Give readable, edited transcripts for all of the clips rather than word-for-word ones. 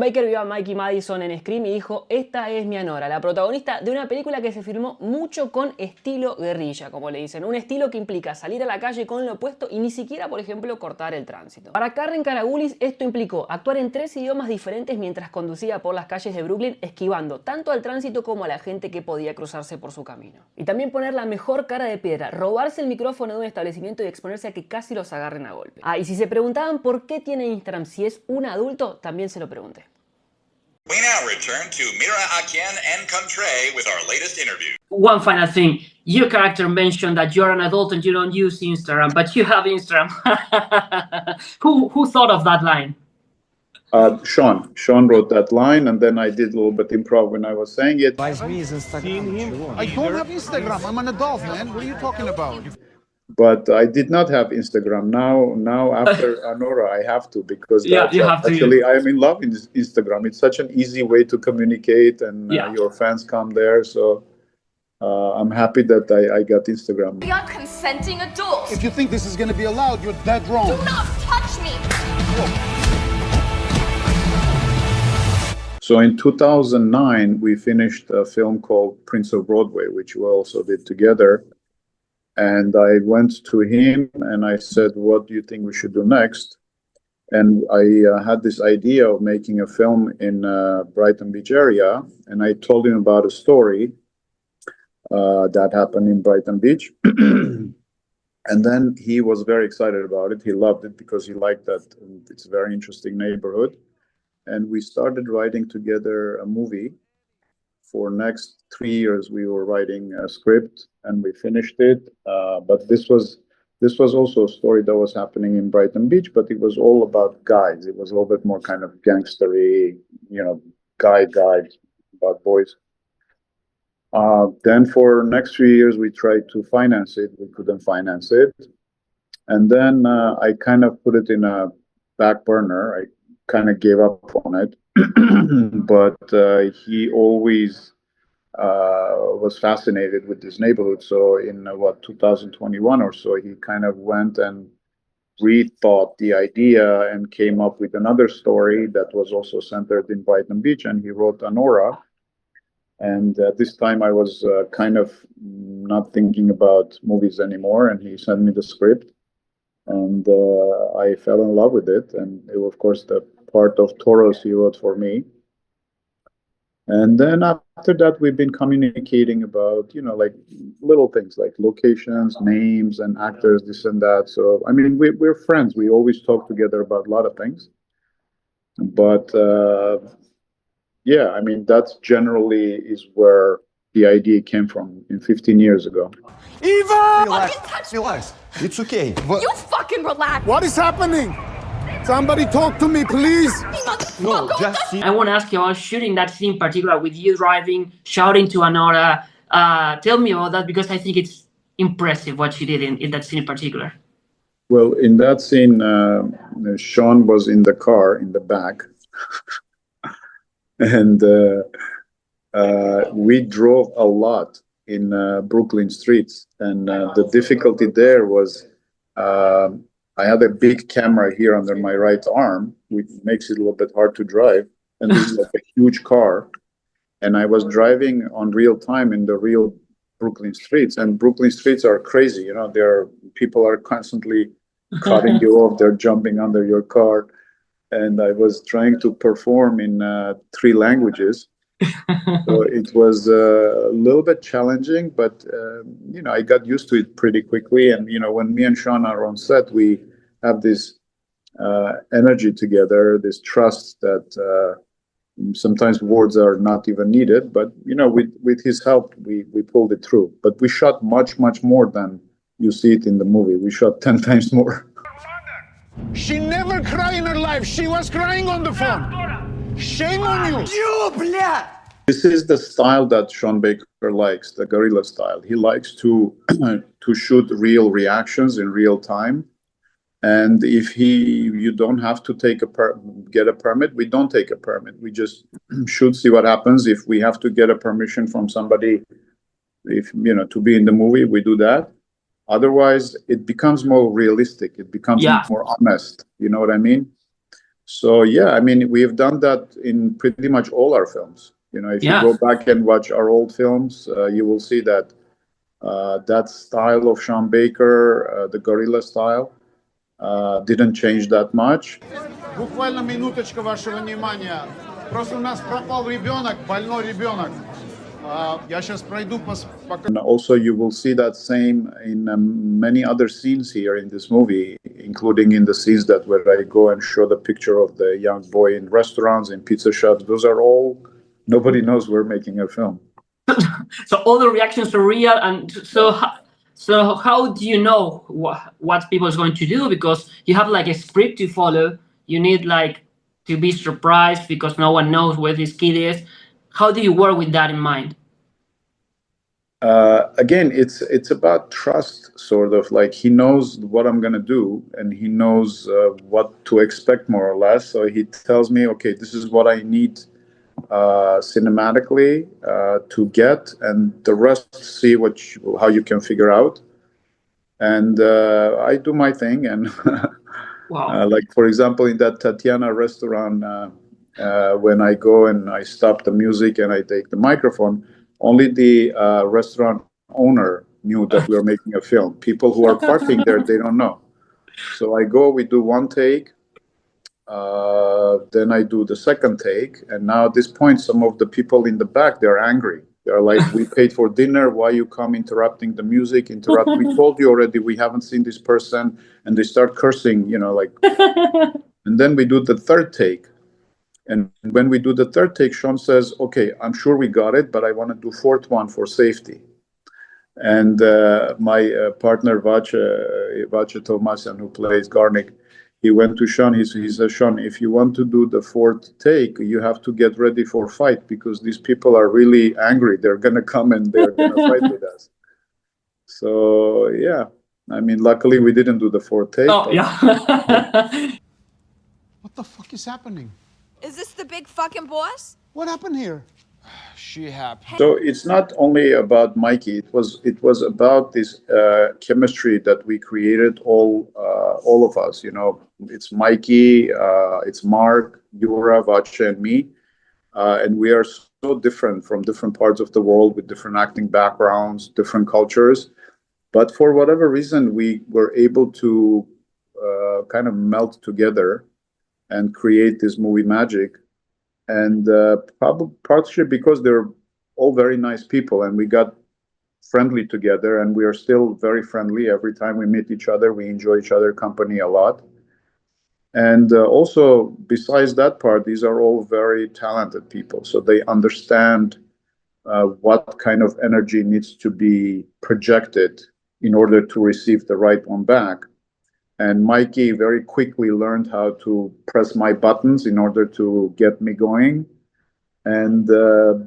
Baker vio a Mikey Madison en Scream y dijo: esta es mi ANORA, la protagonista de una película que se filmó mucho con estilo guerrilla, como le dicen. Un estilo que implica salir a la calle con lo opuesto y ni siquiera, por ejemplo, cortar el tránsito. Para Karren Karagulian esto implicó actuar en 3 idiomas diferentes mientras conducía por las calles de Brooklyn, esquivando tanto al tránsito como a la gente que podía cruzarse por su camino. Y también poner la mejor cara de piedra, robarse el micrófono de un establecimiento y exponerse a que casi los agarren a golpe. Ah, y si se preguntaban por qué tiene Instagram si es un adulto, también se lo pregunté. We now return to Mira Akian and Contre with our latest interview. One final thing, your character mentioned that you're an adult and you don't use Instagram, but you have Instagram. Who thought of that line? Sean wrote that line, and then I did a little bit improv when I was saying it. I don't have Instagram. I'm an adult, man. What are you talking about? But I did not have Instagram. Now after ANORA, I have to, because Yeah, you have to. Actually, I am in love with Instagram. It's such an easy way to communicate, and your fans come there. So I'm happy that I got Instagram. We are consenting adults. If you think this is going to be allowed, you're dead wrong. Do not touch me. So in 2009, we finished a film called Prince of Broadway, which we also did together. And I went to him and I said, what do you think we should do next? And I had this idea of making a film in Brighton Beach area. And I told him about a story that happened in Brighton Beach. And then he was very excited about it. He loved it because he liked that it's a very interesting neighborhood. And we started writing together a movie. For next 3 years, we were writing a script, and we finished it. But this was also a story that was happening in Brighton Beach, but it was all about guys. It was a little bit more kind of gangstery, guy about boys. Then for next 3 years, we tried to finance it. We couldn't finance it, and then I kind of put it in a back burner. I kind of gave up on it. But he always was fascinated with this neighborhood. So in 2021 or so, he kind of went and rethought the idea and came up with another story that was also centered in Brighton Beach, and he wrote ANORA. And at this time, I was kind of not thinking about movies anymore, and he sent me the script, and I fell in love with it. And it, of course, the part of Toros he wrote for me. And then after that, we've been communicating about, like little things like locations, names, and actors, this and that. So, I mean, we're friends. We always talk together about a lot of things. But yeah, I mean, that's generally is where the idea came from 15 years ago. Eva! Relax. It's okay. You fucking relax. What is happening? Somebody talk to me, please. No, just I want to ask you about shooting that scene in particular with you driving, shouting to ANORA. Tell me about that, because I think it's impressive what you did in that scene in particular. Well, in that scene, Sean was in the car in the back. And we drove a lot in Brooklyn streets. And the difficulty there was I had a big camera here under my right arm, which makes it a little bit hard to drive. And this is like a huge car. And I was driving on real time in the real Brooklyn streets. And Brooklyn streets are crazy. People are constantly cutting you off. They're jumping under your car. And I was trying to perform in 3 languages. So it was a little bit challenging, but I got used to it pretty quickly. And when me and Sean are on set, we have this energy together, this trust that sometimes words are not even needed. But with his help, we pulled it through. But we shot much more than you see it in the movie. We shot 10 times more. She never cried in her life. She was crying on the phone. Shame on you. This is the style that Sean Baker likes, the guerrilla style. He likes to shoot real reactions in real time. And if you don't have to get a permit, we don't take a permit. We just shoot, see what happens. If we have to get a permission from somebody, to be in the movie, we do that. Otherwise, it becomes more realistic. It becomes more honest. You know what I mean? So yeah, I mean, we've done that in pretty much all our films. You know, if you go back and watch our old films, you will see that that style of Sean Baker, the gorilla style, didn't change that much. Буквально минуточка вашего внимания. Просто у нас пропал ребенок, больной ребенок. Я сейчас пройду по... And also you will see that same in many other scenes here in this movie, including in the scenes that where I go and show the picture of the young boy in restaurants, in pizza shops. Those are all, nobody knows we're making a film. So all the reactions are real, and so how do you know what people is going to do? Because you have like a script to follow. You need like to be surprised because no one knows where this kid is. How do you work with that in mind? Again, it's about trust, sort of. Like, he knows what I'm gonna do, and he knows what to expect, more or less. So he tells me, okay, this is what I need cinematically to get, and the rest see how you can figure out. And I do my thing, and Wow. like, for example, in that Tatiana restaurant, when I go and I stop the music and I take the microphone, only the restaurant owner knew that we were making a film. People who are partying there, they don't know. So I go, we do one take, then I do the second take, and now at this point, some of the people in the back, they're angry. They're like, we paid for dinner, why you come interrupting the music, we told you already, we haven't seen this person, and they start cursing, you know, like, and then we do the third take. And when we do the third take, Sean says, okay, I'm sure we got it, but I want to do fourth one for safety. And my partner, Vace Tomasyan, who plays Garnick, he went to Sean, he said, Sean, if you want to do the fourth take, you have to get ready for fight, because these people are really angry. They're going to come and they're going to fight with us. So, yeah, I mean, luckily we didn't do the fourth take. Oh, yeah. What the fuck is happening? Is this the big fucking boss? What happened here? She happened. So it's not only about Mikey. It was about this chemistry that we created, all of us. You know, it's Mikey, it's Mark, Yura, Vace, and me, and we are so different from different parts of the world with different acting backgrounds, different cultures. But for whatever reason, we were able to kind of melt together and create this movie magic. And probably partially because they're all very nice people, and we got friendly together, and we are still very friendly. Every time we meet each other, we enjoy each other's company a lot. And also, besides that part, these are all very talented people, so they understand what kind of energy needs to be projected in order to receive the right one back. And Mikey very quickly learned how to press my buttons in order to get me going. And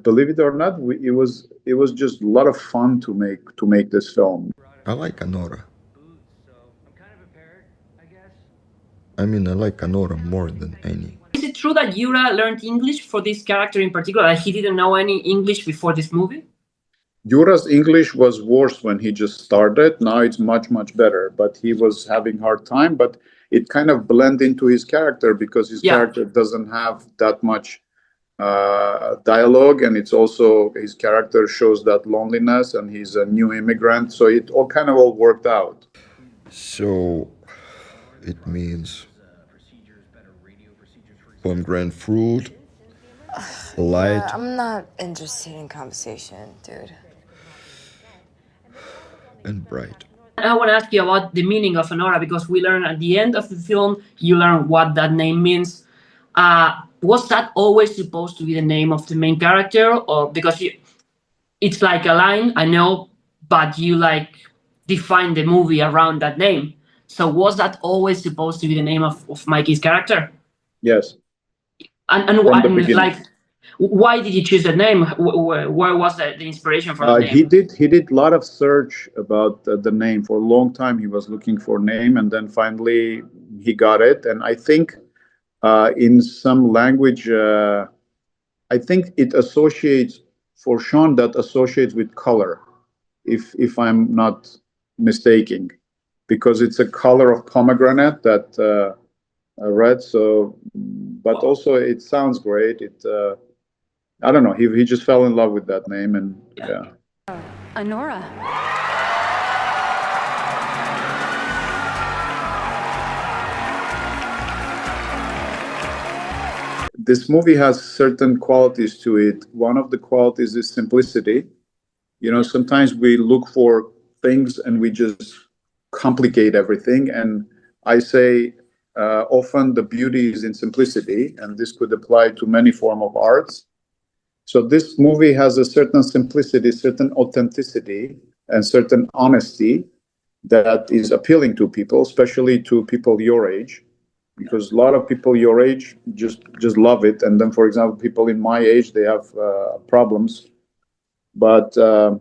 believe it or not, it was just a lot of fun to make this film. I like ANORA. I mean, I like ANORA more than any. Is it true that Yura learned English for this character in particular? That he didn't know any English before this movie? Yura's English was worse when he just started. Now it's much, much better. But he was having a hard time. But it kind of blended into his character, because his character doesn't have that much dialogue. And it's also, his character shows that loneliness, and he's a new immigrant. So it all kind of worked out. So it means pomegranate fruit, light. I'm not interested in conversation, dude. And bright. I want to ask you about the meaning of ANORA, because we learn at the end of the film, you learn what that name means. Was that always supposed to be the name of the main character, or because it's like a line, I know, but you like define the movie around that name. So was that always supposed to be the name of Mikey's character? Yes. And why did you choose that name? Where was the inspiration for the name? He did a lot of search about the name. For a long time he was looking for a name, and then finally he got it. And I think in some language, I think it associates, for Sean, that associates with color, if I'm not mistaken, because it's a color of pomegranate that read. So, but also it sounds great. I don't know. He just fell in love with that name, and yeah. ANORA. This movie has certain qualities to it. One of the qualities is simplicity. You know, sometimes we look for things and we just complicate everything. And I say often the beauty is in simplicity, and this could apply to many forms of arts. So this movie has a certain simplicity, certain authenticity, and certain honesty that is appealing to people, especially to people your age, because a lot of people your age just love it. And then, for example, people in my age, they have problems. But so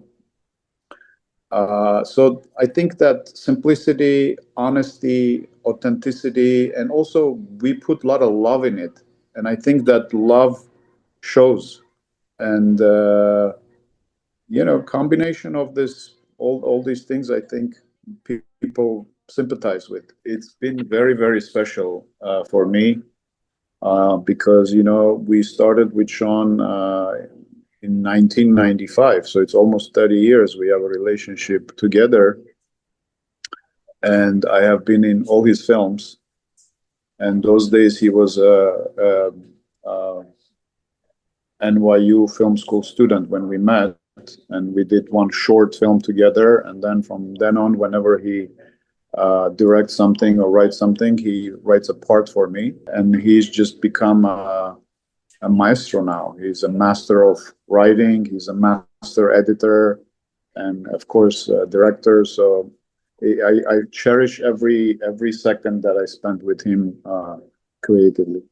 I think that simplicity, honesty, authenticity, and also we put a lot of love in it. And I think that love shows. And you know, combination of this, all these things, I think people sympathize with. It's been very, very special for me because, you know, we started with Sean in 1995, so it's almost 30 years we have a relationship together, and I have been in all his films. And those days he was a NYU film school student when we met, and we did one short film together. And then from then on, whenever he directs something or writes something, he writes a part for me, and he's just become a maestro now. He's a master of writing, he's a master editor, and of course director. So I cherish every second that I spent with him creatively.